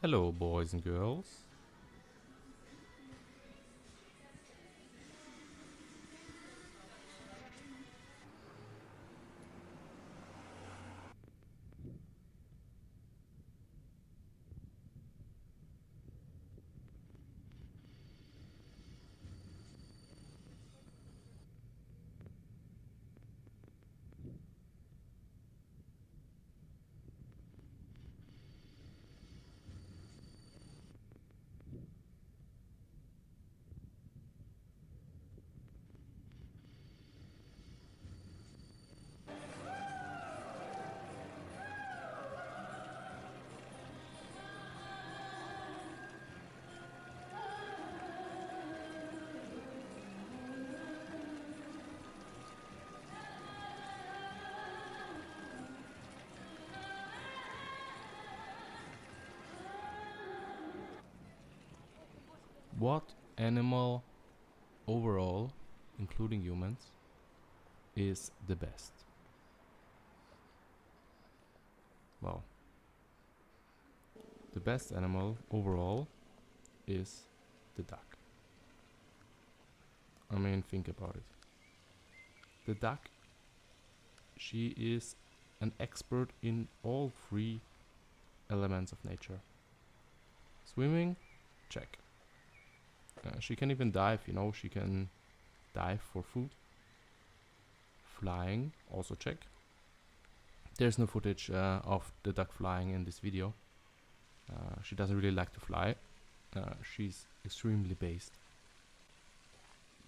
Hello, boys and girls. What animal overall, including humans, is the best? Well, the best animal overall is the duck. I mean, think about it. The duck, she is an expert in all three elements of nature. Swimming, check. She can even dive, she can dive for food. Flying, also check. There's no footage of the duck flying in this video. She doesn't really like to fly. She's extremely based.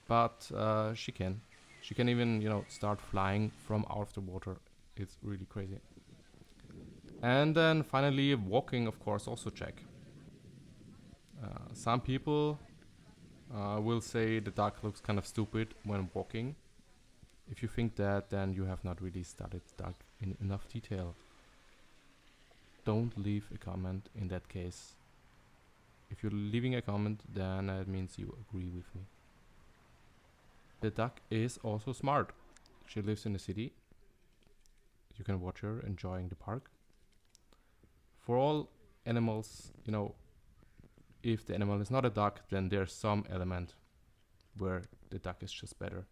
But she can. She can even, start flying from out of the water. It's really crazy. And then finally, walking, of course, also check. Some people will say the duck looks kind of stupid when walking. If you think that, then you have not really studied the duck in enough detail. Don't leave a comment in that case. If you're leaving a comment, then it means you agree with me. The duck is also smart. She lives in the city. You can watch her enjoying the park. For all animals, if the animal is not a duck, then there's some element where the duck is just better.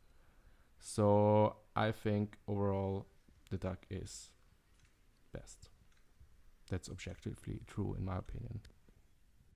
So I think overall the duck is best. That's objectively true in my opinion.